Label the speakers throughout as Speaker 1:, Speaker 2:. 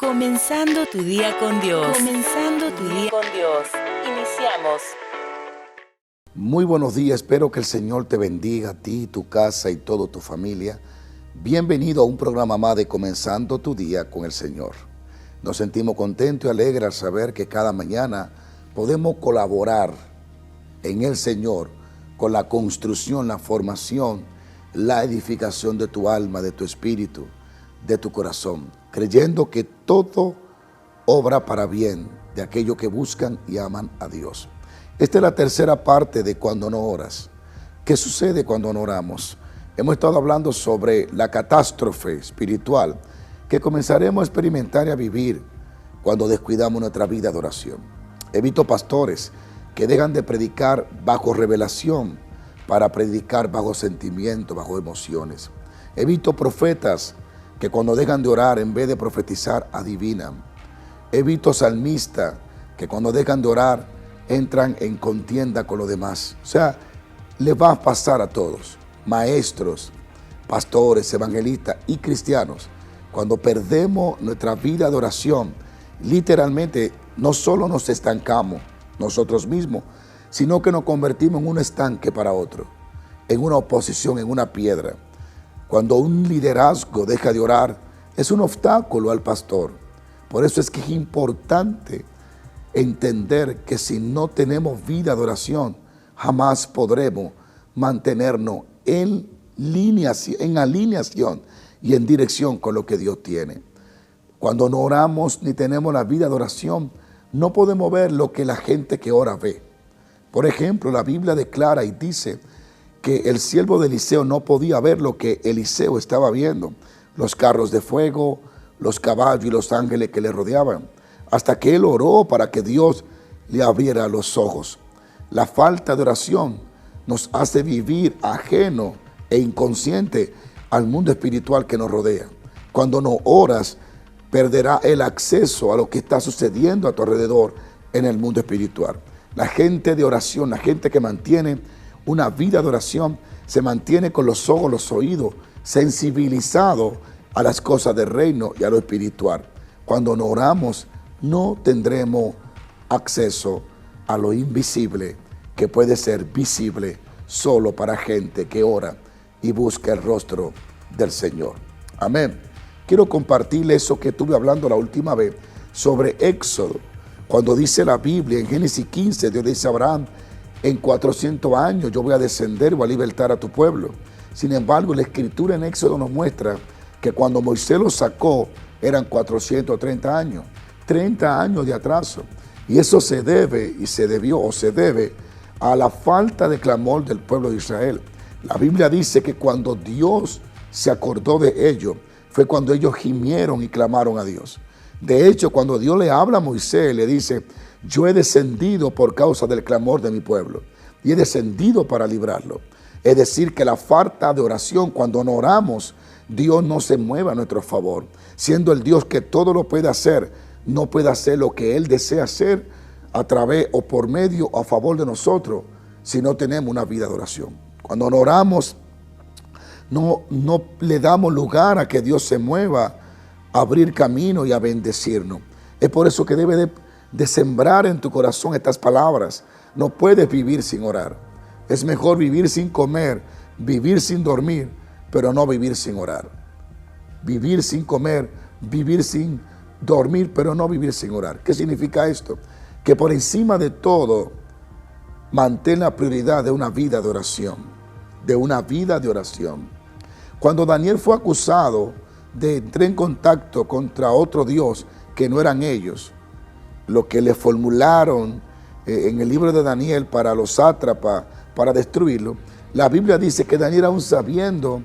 Speaker 1: Comenzando tu día con Dios. Comenzando tu día con Dios. Iniciamos.
Speaker 2: Muy buenos días, espero que el Señor te bendiga a ti, tu casa y toda tu familia. Bienvenido a un programa más de Comenzando tu día con el Señor. Nos sentimos contentos y alegres al saber que cada mañana podemos colaborar en el Señor con la construcción, la formación, la edificación de tu alma, de tu espíritu, de tu corazón, creyendo que todo obra para bien de aquellos que buscan y aman a Dios. Esta es la tercera parte de Cuando no oras. ¿Qué sucede cuando no oramos? Hemos estado hablando sobre la catástrofe espiritual que comenzaremos a experimentar y a vivir cuando descuidamos nuestra vida de oración. He visto pastores que dejan de predicar bajo revelación para predicar bajo sentimientos, bajo emociones. He visto profetas que cuando dejan de orar, en vez de profetizar, adivinan. He visto salmistas que cuando dejan de orar, entran en contienda con los demás. O sea, les va a pasar a todos, maestros, pastores, evangelistas y cristianos. Cuando perdemos nuestra vida de oración, literalmente no solo nos estancamos nosotros mismos, sino que nos convertimos en un estanque para otro, en una oposición, en una piedra. Cuando un liderazgo deja de orar, es un obstáculo al pastor. Por eso es que es importante entender que si no tenemos vida de oración, jamás podremos mantenernos en alineación y en dirección con lo que Dios tiene. Cuando no oramos ni tenemos la vida de oración, no podemos ver lo que la gente que ora ve. Por ejemplo, la Biblia declara y dice que el siervo de Eliseo no podía ver lo que Eliseo estaba viendo, los carros de fuego, los caballos y los ángeles que le rodeaban, hasta que él oró para que Dios le abriera los ojos. La falta de oración nos hace vivir ajeno e inconsciente al mundo espiritual que nos rodea. Cuando no oras, perderá el acceso a lo que está sucediendo a tu alrededor en el mundo espiritual. La gente de oración, la gente que mantiene una vida de oración, se mantiene con los ojos, los oídos, sensibilizado a las cosas del reino y a lo espiritual. Cuando no oramos, no tendremos acceso a lo invisible, que puede ser visible solo para gente que ora y busca el rostro del Señor. Amén. Quiero compartirle eso que estuve hablando la última vez sobre Éxodo. Cuando dice la Biblia en Génesis 15, Dios dice a Abraham: en 400 años yo voy a descender, voy a libertar a tu pueblo. Sin embargo, la Escritura en Éxodo nos muestra que cuando Moisés lo sacó eran 430 años, 30 años de atraso. Y eso se debe a la falta de clamor del pueblo de Israel. La Biblia dice que cuando Dios se acordó de ellos, fue cuando ellos gimieron y clamaron a Dios. De hecho, cuando Dios le habla a Moisés, le dice: yo he descendido por causa del clamor de mi pueblo y he descendido para librarlo. Es decir, que la falta de oración, cuando no oramos, Dios no se mueve a nuestro favor. Siendo el Dios que todo lo puede hacer, no puede hacer lo que Él desea hacer a través o por medio o a favor de nosotros si no tenemos una vida de oración. Cuando no oramos, no le damos lugar a que Dios se mueva, a abrir camino y a bendecirnos. Es por eso que debe de sembrar en tu corazón estas palabras. No puedes vivir sin orar. Es mejor vivir sin comer, vivir sin dormir, pero no vivir sin orar. Vivir sin comer, vivir sin dormir, pero no vivir sin orar. ¿Qué significa esto? Que por encima de todo, mantén la prioridad de una vida de oración. De una vida de oración. Cuando Daniel fue acusado de entrar en contacto contra otro Dios que no eran ellos, lo que le formularon en el libro de Daniel para los sátrapas, para destruirlo, la Biblia dice que Daniel, aún sabiendo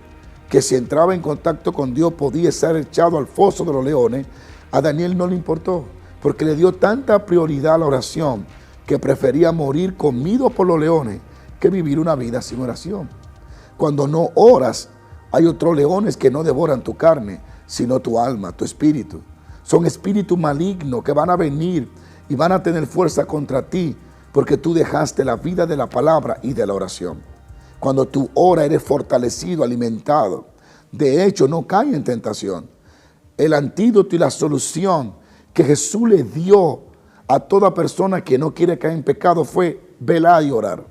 Speaker 2: que si entraba en contacto con Dios podía ser echado al foso de los leones, a Daniel no le importó, porque le dio tanta prioridad a la oración que prefería morir comido por los leones que vivir una vida sin oración. Cuando no oras, hay otros leones que no devoran tu carne, sino tu alma, tu espíritu. Son espíritus malignos que van a venir y van a tener fuerza contra ti porque tú dejaste la vida de la palabra y de la oración. Cuando tú oras, eres fortalecido, alimentado. De hecho, no cae en tentación. el antídoto y la solución que Jesús le dio a toda persona que no quiere caer en pecado fue velar y orar.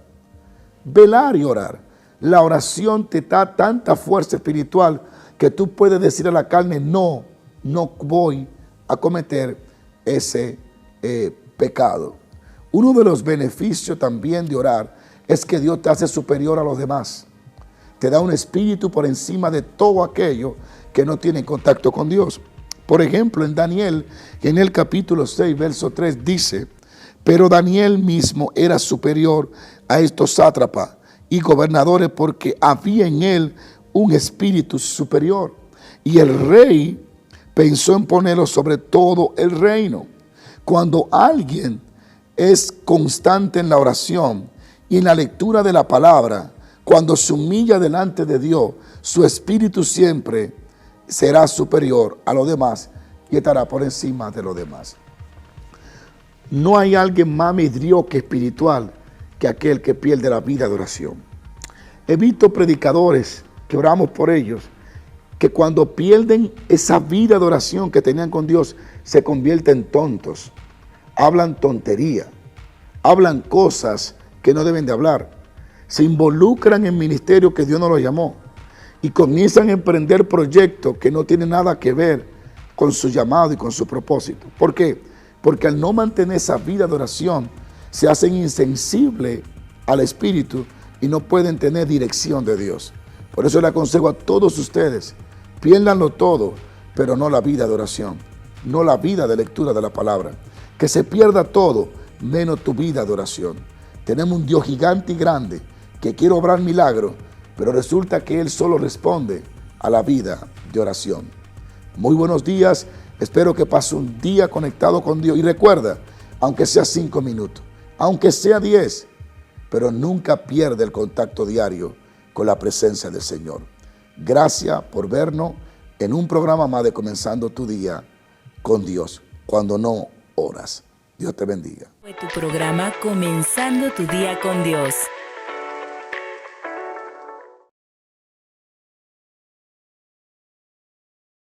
Speaker 2: Velar y orar. La oración te da tanta fuerza espiritual que tú puedes decir a la carne, no voy a cometer ese pecado. Uno de los beneficios también de orar es que Dios te hace superior a los demás. Te da un espíritu por encima de todo aquello que no tiene contacto con Dios. Por ejemplo, en Daniel, en el capítulo 6, verso 3, dice, pero Daniel mismo era superior a estos sátrapas y gobernadores porque había en él un espíritu superior. Y el rey pensó en ponerlo sobre todo el reino. Cuando alguien es constante en la oración y en la lectura de la palabra, cuando se humilla delante de Dios, su espíritu siempre será superior a los demás y estará por encima de los demás. No hay alguien más mediocre espiritual que aquel que pierde la vida de oración. He visto predicadores que oramos por ellos, que cuando pierden esa vida de oración que tenían con Dios, se convierten en tontos, hablan tontería, hablan cosas que no deben de hablar, se involucran en ministerios que Dios no los llamó y comienzan a emprender proyectos que no tienen nada que ver con su llamado y con su propósito. ¿Por qué? Porque al no mantener esa vida de oración, se hacen insensibles al Espíritu y no pueden tener dirección de Dios. Por eso le aconsejo a todos ustedes, piérdanlo todo, pero no la vida de oración, no la vida de lectura de la palabra. Que se pierda todo, menos tu vida de oración. Tenemos un Dios gigante y grande que quiere obrar milagros, pero resulta que Él solo responde a la vida de oración. Muy buenos días, espero que pase un día conectado con Dios. Y recuerda, aunque sea 5 minutos, aunque sea 10, pero nunca pierda el contacto diario con la presencia del Señor. Gracias por vernos en un programa más de Comenzando tu Día con Dios, cuando no oras. Dios te bendiga.
Speaker 1: Fue tu programa Comenzando tu Día con Dios.